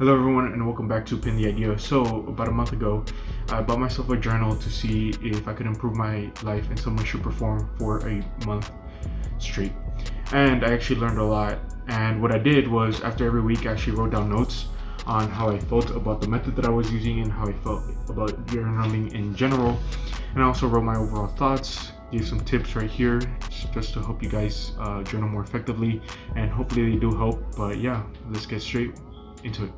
Hello everyone and welcome back to Pin the Idea. So about a month ago, I bought myself a journal to see if I could improve my life in some way, shape, or form for a month straight. And I actually learned a lot. And what I did was after every week, I actually wrote down notes on how I felt about the method that I was using and how I felt about journaling in general. And I also wrote my overall thoughts, gave some tips right here just to help you guys journal more effectively, and hopefully they do help. But yeah, let's get straight into it.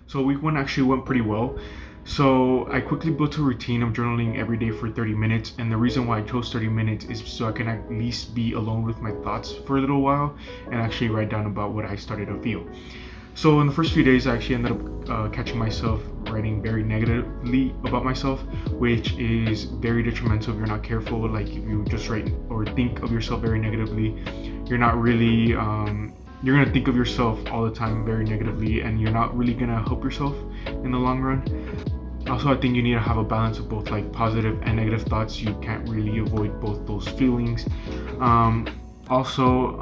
So week one actually went pretty well. So I quickly built a routine of journaling every day for 30 minutes. And the reason why I chose 30 minutes is so I can at least be alone with my thoughts for a little while and actually write down about what I started to feel. So in the first few days, I actually ended up catching myself writing very negatively about myself, which is very detrimental if you're not careful. Like if you just write or think of yourself very negatively, you're not really you're gonna think of yourself all the time very negatively, and you're not really gonna help yourself in the long run. Also, I think you need to have a balance of both like positive and negative thoughts. You can't really avoid both those feelings. Also,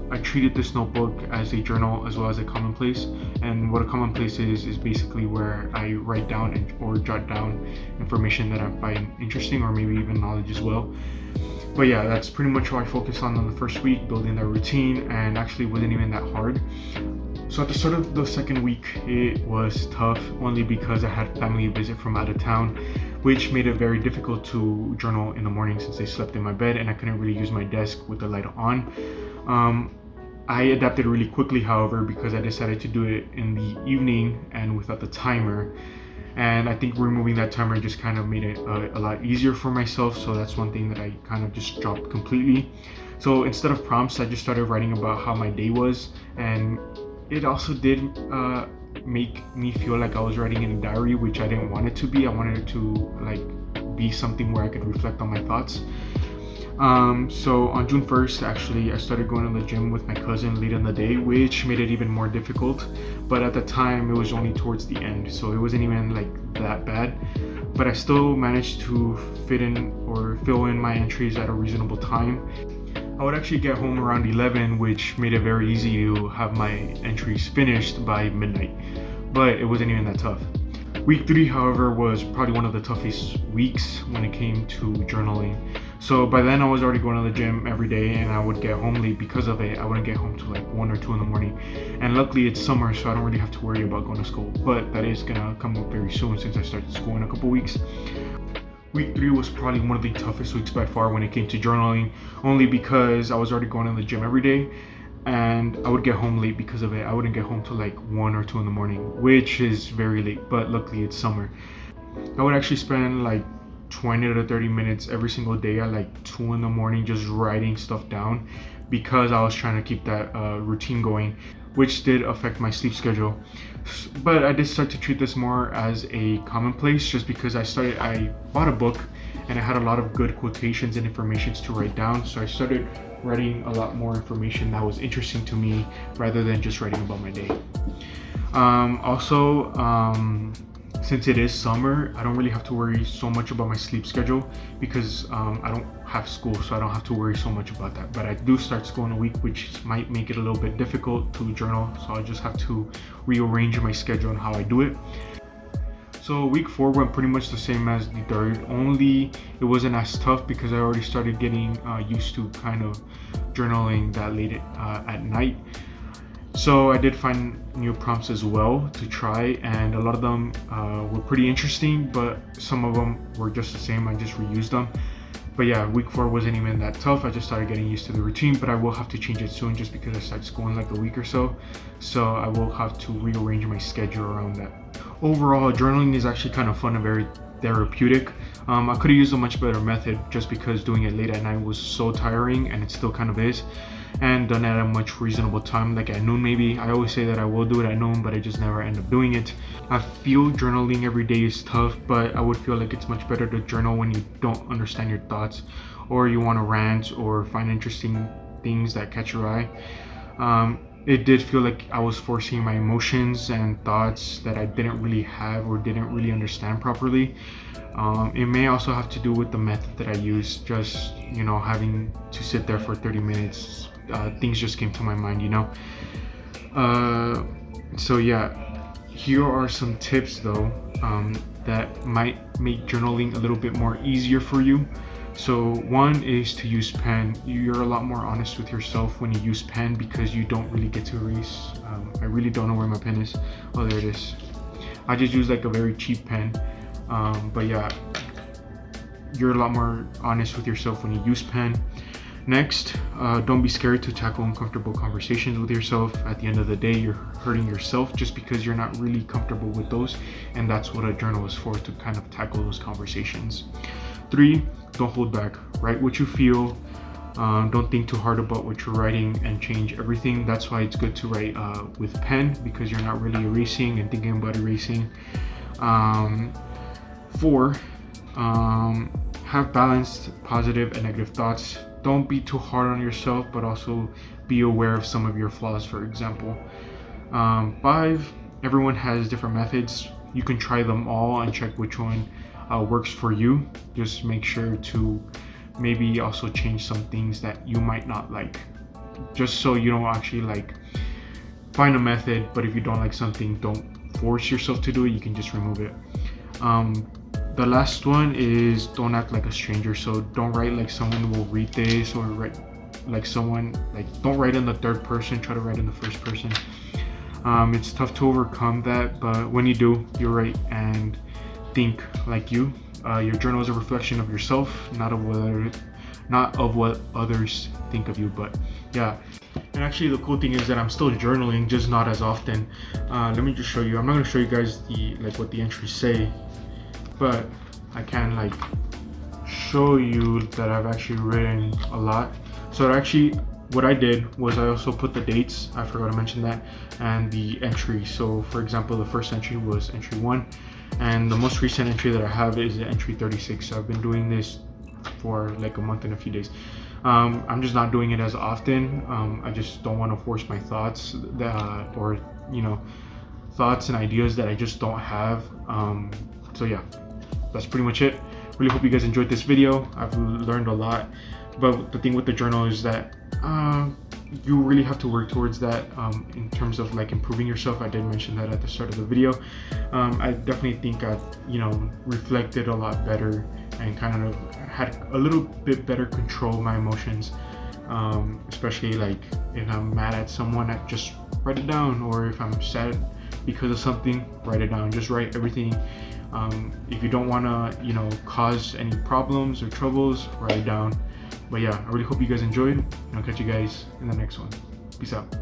I treated this notebook as a journal as well as a commonplace. And what a commonplace is basically where I write down or jot down information that I find interesting or maybe even knowledge as well. But yeah, that's pretty much what I focused on the first week, building that routine, and actually wasn't even that hard. So at the start of the second week, it was tough only because I had family visit from out of town, which made it very difficult to journal in the morning since they slept in my bed and I couldn't really use my desk with the light on. I adapted really quickly, however, because I decided to do it in the evening and without the timer. And I think removing that timer just kind of made it a lot easier for myself. So that's one thing that I kind of just dropped completely. So instead of prompts, I just started writing about how my day was, and it also did make me feel like I was writing in a diary, which I didn't want it to be. I wanted it to like be something where I could reflect on my thoughts. So on June 1st, actually, I started going to the gym with my cousin late in the day, which made it even more difficult. But at the time, it was only towards the end, so it wasn't even like that bad. But I still managed to fit in or fill in my entries at a reasonable time. I would actually get home around 11, which made it very easy to have my entries finished by midnight. But it wasn't even that tough. Week 3, however, was probably one of the toughest weeks when it came to journaling. So by then I was already going to the gym every day and I would get home late because of it. I wouldn't get home till like 1 or 2 in the morning. And luckily it's summer, so I don't really have to worry about going to school. But that is gonna come up very soon since I started school in a couple weeks. Week 3 was probably one of the toughest weeks by far when it came to journaling, only because I was already going to the gym every day and I would get home late because of it. I wouldn't get home till like 1 or 2 in the morning, which is very late, but luckily it's summer. I would actually spend like 20 to 30 minutes every single day at like 2 in the morning just writing stuff down because I was trying to keep that routine going, which did affect my sleep schedule. But I did start to treat this more as a commonplace just because I bought a book and it had a lot of good quotations and informations to write down. So I started writing a lot more information that was interesting to me rather than just writing about my day. Since it is summer, I don't really have to worry so much about my sleep schedule because I don't have school, so I don't have to worry so much about that. But I do start school in a week, which might make it a little bit difficult to journal, so I'll just have to rearrange my schedule and how I do it. So week 4 went pretty much the same as the third, only it wasn't as tough because I already started getting used to kind of journaling that late at night. So I did find new prompts as well to try, and a lot of them were pretty interesting, but some of them were just the same. I just reused them. But yeah, week 4 wasn't even that tough. I just started getting used to the routine, but I will have to change it soon just because I start school in like a week or so. So I will have to rearrange my schedule around that. Overall, journaling is actually kind of fun and very therapeutic. I could have used a much better method just because doing it late at night was so tiring, and it still kind of is, and done at a much reasonable time, like at noon maybe. I always say that I will do it at noon, but I just never end up doing it. I feel journaling every day is tough, but I would feel like it's much better to journal when you don't understand your thoughts or you want to rant or find interesting things that catch your eye. It did feel like I was forcing my emotions and thoughts that I didn't really have or didn't really understand properly. It may also have to do with the method that I use, just having to sit there for 30 minutes. Things just came to my mind. So yeah, here are some tips though, that might make journaling a little bit more easier for you. So one is to use pen. You're a lot more honest with yourself when you use pen because you don't really get to erase. I really don't know where my pen is. Oh, there it is. I just use like a very cheap pen. But yeah, you're a lot more honest with yourself when you use pen. Next, don't be scared to tackle uncomfortable conversations with yourself. At the end of the day, you're hurting yourself just because you're not really comfortable with those, and that's what a journal is for, to kind of tackle those conversations. 3, don't hold back. Write what you feel. Don't think too hard about what you're writing and change everything. That's why it's good to write with pen, because you're not really erasing and thinking about erasing. 4, have balanced positive and negative thoughts. Don't be too hard on yourself, but also be aware of some of your flaws, for example. 5, everyone has different methods. You can try them all and check which one works for you. Just make sure to maybe also change some things that you might not like, just so you don't actually like find a method, but if you don't like something, don't force yourself to do it. You can just remove it. The last one is don't act like a stranger. So don't write like someone will read this, or write like someone, like, don't write in the third person, try to write in the first person. It's tough to overcome that, but when you do, you're right, and think like you. Your journal is a reflection of yourself, not of what others think of you. But yeah, and actually the cool thing is that I'm still journaling, just not as often. Let me just show you. I'm not going to show you guys the what the entries say, but I can like show you that I've actually written a lot. So actually what I did was I also put the dates, I forgot to mention that, and the entry. So for example, the first entry was entry 1, and the most recent entry that I have is entry 36. So I've been doing this for like a month and a few days. I'm just not doing it as often. I just don't want to force my thoughts that, or thoughts and ideas that I just don't have. So yeah, that's pretty much it. Really hope you guys enjoyed this video. I've learned a lot, but the thing with the journal is that you really have to work towards that in terms of like improving yourself. I did mention that at the start of the video. I definitely think I've reflected a lot better and kind of had a little bit better control of my emotions, especially like if I'm mad at someone, I just write it down, or if I'm sad because of something, write it down. Just write everything. If you don't want to cause any problems or troubles, write it down. But yeah, I really hope you guys enjoyed, and I'll catch you guys in the next one. Peace out.